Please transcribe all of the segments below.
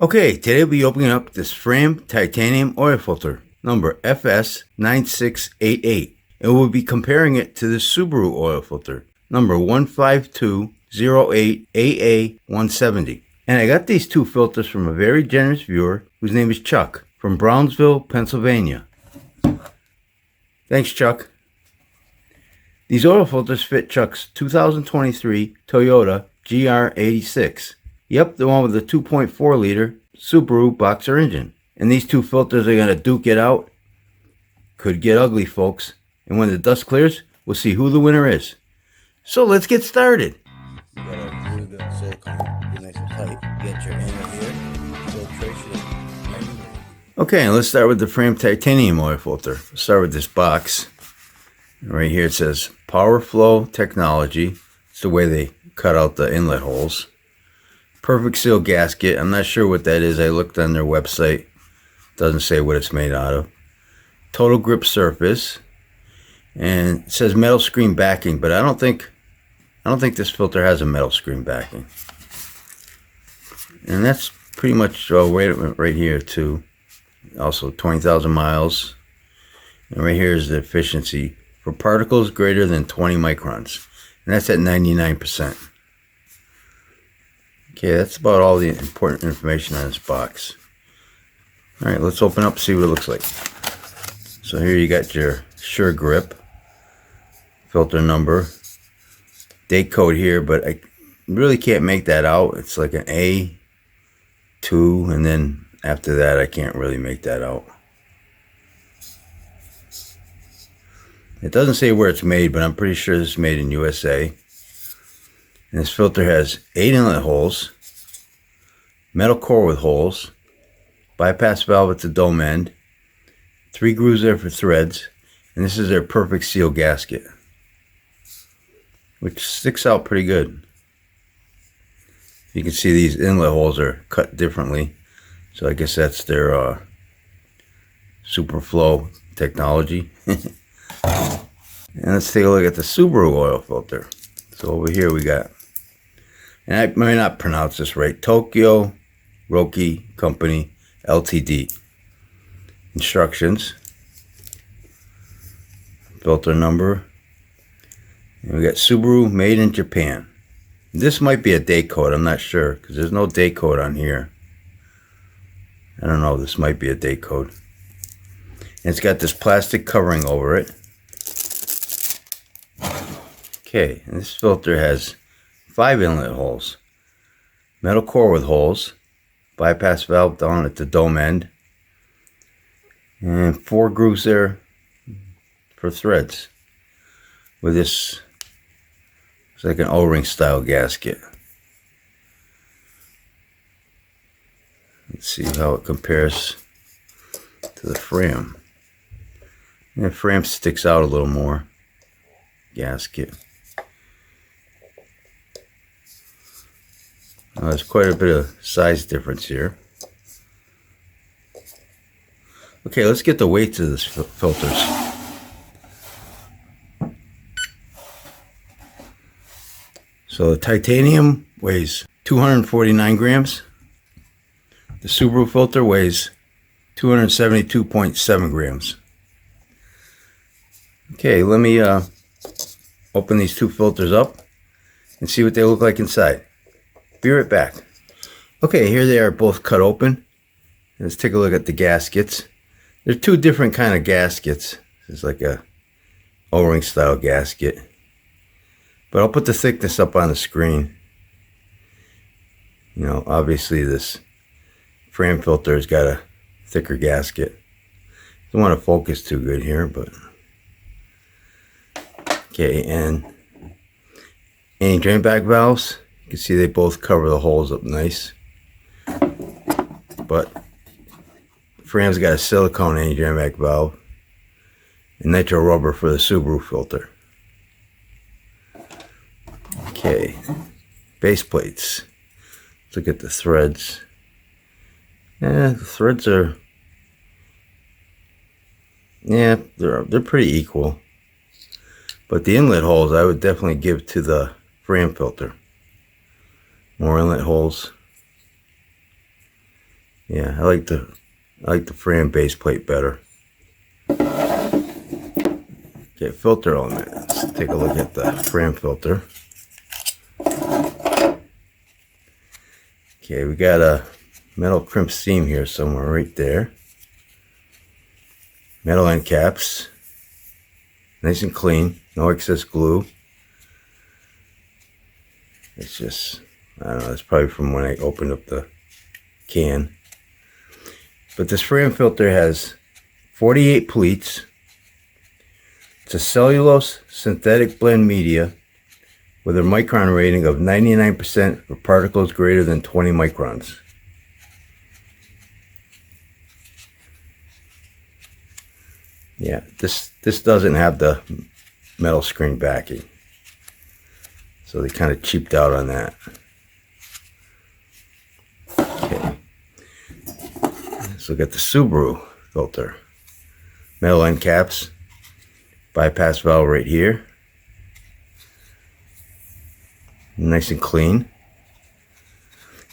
Okay, today we'll be opening up this Fram titanium oil filter, number FS9688, and we'll be comparing it to the Subaru oil filter, number 15208AA170. And I got these two filters from a very generous viewer whose name is Chuck from Brownsville, Pennsylvania. Thanks, Chuck. These oil filters fit Chuck's 2023 Toyota GR86. Yep, the one with the 2.4 liter Subaru boxer engine. And these two filters are going to duke it out. Could get ugly, folks. And when the dust clears, we'll see who the winner is. So let's get started. You gotta glue the silicone, get nice and tight. Get your inner here. Go trace it. Okay, and let's start with the Fram titanium oil filter. Let's start with this box. Right here it says Power Flow Technology. It's the way they cut out the inlet holes. Perfect seal gasket. I'm not sure what that is. I looked on their website. Doesn't say what it's made out of. Total grip surface. And it says metal screen backing, but I don't think this filter has a metal screen backing. And that's pretty much right here too. Also 20,000 miles. And right here is the efficiency for particles greater than 20 microns. And that's at 99%. Okay, that's about all the important information on this box. Alright, let's open up and see what it looks like. So here you got your Sure Grip. Filter number. Date code here, but I really can't make that out. It's like an A2, and then after that I can't really make that out. It doesn't say where it's made, but I'm pretty sure this is made in USA. And this filter has 8 inlet holes, metal core with holes, bypass valve at the dome end, 3 grooves there for threads, and this is their perfect seal gasket, which sticks out pretty good. You can see these inlet holes are cut differently, so I guess that's their super flow technology. And let's take a look at the Subaru oil filter. So over here we got, and I may not pronounce this right, Tokyo Roki Company Ltd. Instructions, filter number, and we got Subaru made in Japan. This might be a date code, I'm not sure, because there's no date code on here. I don't know, this might be a date code. And it's got this plastic covering over it. Okay, and this filter has 5 inlet holes, metal core with holes, bypass valve down at the dome end, and 4 grooves there for threads with this, it's like an O-ring style gasket. Let's see how it compares to the Fram. And the Fram sticks out a little more. Gasket. There's quite a bit of size difference here. Okay, let's get the weights of this filters. So the titanium weighs 249 grams. The Subaru filter weighs 272.7 grams. Okay, let me open these two filters up and see what they look like inside. Be right back. Okay, here they are both cut open. Let's take a look at the gaskets. There's 2 different kind of gaskets. It's like a O-ring style gasket. But I'll put the thickness up on the screen. You know, obviously this Fram filter has got a thicker gasket. Don't want to focus too good here, but okay, and any drain back valves, you can see they both cover the holes up nice. But Fram's got a silicone anti drain back valve and nitro rubber for the Subaru filter. Okay, base plates. Let's look at the threads. Yeah, the threads are, yeah, they're pretty equal. But the inlet holes I would definitely give to the Fram filter. More inlet holes. Yeah, I like the Fram base plate better. Okay, filter element. Let's take a look at the Fram filter. Okay, we got a metal crimp seam here somewhere right there. Metal end caps. Nice and clean. No excess glue. It's just, I don't know, it's probably from when I opened up the can. But this Fram filter has 48 pleats. It's a cellulose synthetic blend media with a micron rating of 99% for particles greater than 20 microns. Yeah, this doesn't have the metal screen backing, so they kind of cheaped out on that. Okay, let's look at the Subaru filter. Metal end caps, bypass valve right here, nice and clean.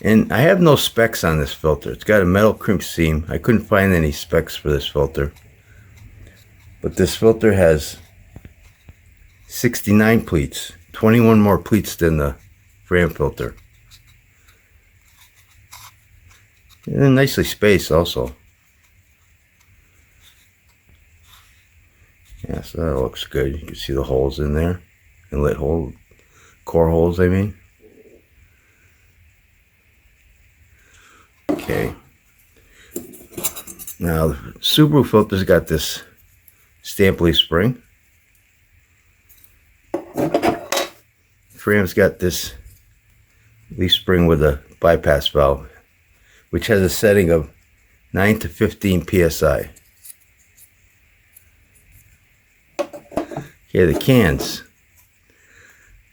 And I have no specs on this filter. It's got a metal crimp seam. I couldn't find any specs for this filter. But this filter has 69 pleats, 21 more pleats than the Fram filter. And nicely spaced also. Yeah, so that looks good. You can see the holes in there. Inlet hole, core holes, I mean. Okay. Now, the Subaru filter's got this stamp leaf spring. Fram's got this leaf spring with a bypass valve, which has a setting of 9 to 15 psi. Okay, the cans.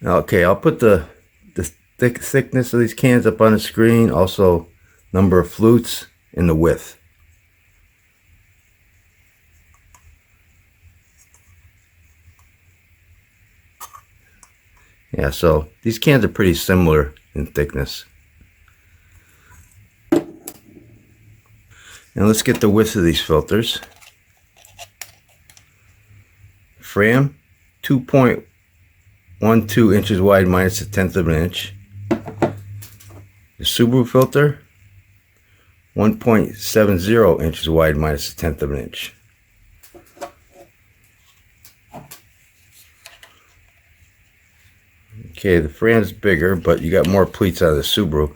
Okay, I'll put the thickness of these cans up on the screen, also number of flutes and the width. Yeah, so these cans are pretty similar in thickness. Now let's get the width of these filters. Fram, 2.12 inches wide minus a tenth of an inch. The Subaru filter, 1.70 inches wide minus a tenth of an inch. Okay, the Fram's bigger, but you got more pleats out of the Subaru.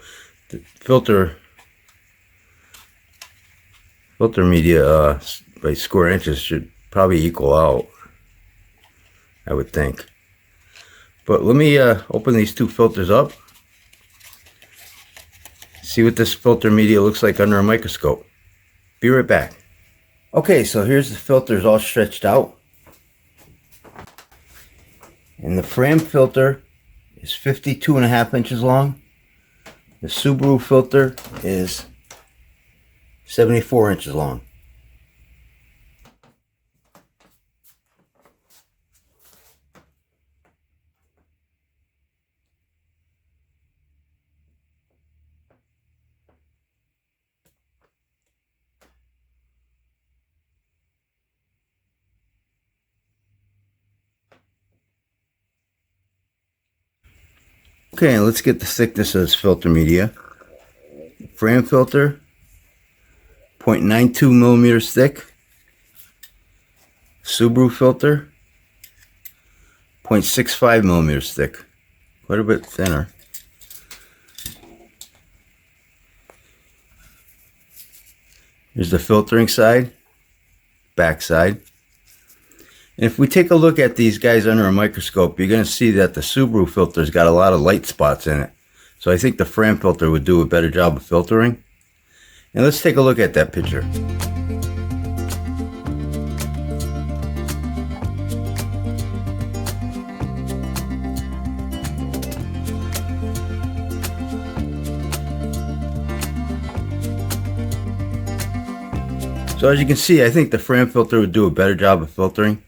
The filter media by square inches should probably equal out, I would think. But let me open these two filters up. See what this filter media looks like under a microscope. Be right back. Okay, so here's the filters all stretched out. And the Fram filter is 52.5 inches long. The Subaru filter is 74 inches long. Okay, let's get the thickness of this filter media. Fram filter, 0.92 millimeters thick. Subaru filter, 0.65 millimeters thick. Quite a bit thinner. Here's the filtering side, back side. And if we take a look at these guys under a microscope, you're going to see that the Subaru filter's got a lot of light spots in it. So I think the Fram filter would do a better job of filtering. And let's take a look at that picture. So as you can see, I think the Fram filter would do a better job of filtering.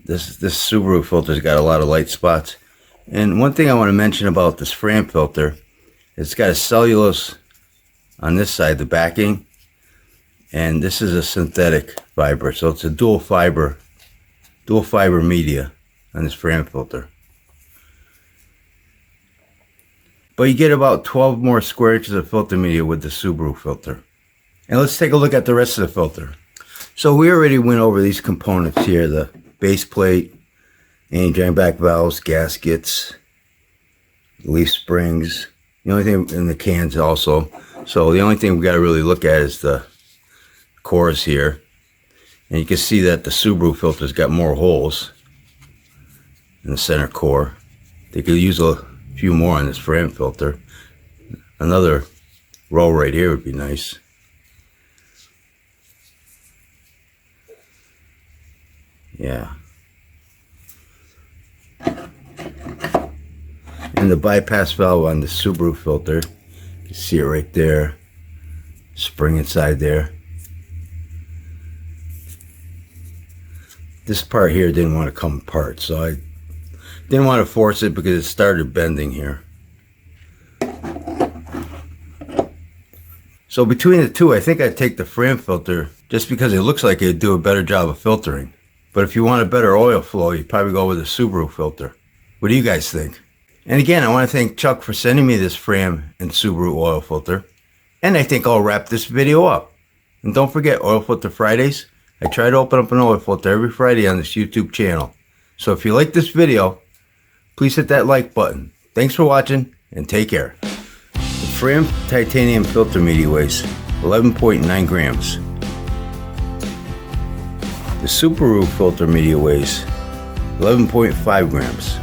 This Subaru filter's got a lot of light spots. And one thing I want to mention about this Fram filter, it's got a cellulose on this side, the backing, and this is a synthetic fiber, so it's a dual fiber media on this Fram filter. But you get about 12 more square inches of filter media with the Subaru filter. And let's take a look at the rest of the filter. So we already went over these components here, the base plate, anti-drain back valves, gaskets, leaf springs. The only thing in the cans also. So the only thing we got to really look at is the cores here. And you can see that the Subaru filter's got more holes in the center core. They could use a few more on this Fram filter. Another row right here would be nice. Yeah. And the bypass valve on the Subaru filter, you can see it right there. Spring inside there. This part here didn't want to come apart, so I didn't want to force it because it started bending here. So between the two, I think I'd take the Fram filter just because it looks like it'd do a better job of filtering. But if you want a better oil flow, you'd probably go with a Subaru filter. What do you guys think? And again, I want to thank Chuck for sending me this Fram and Subaru oil filter. And I think I'll wrap this video up. And don't forget, Oil Filter Fridays. I try to open up an oil filter every Friday on this YouTube channel. So if you like this video, please hit that like button. Thanks for watching, and take care. The Fram titanium filter media weighs 11.9 grams. The Subaru filter media weighs 11.5 grams.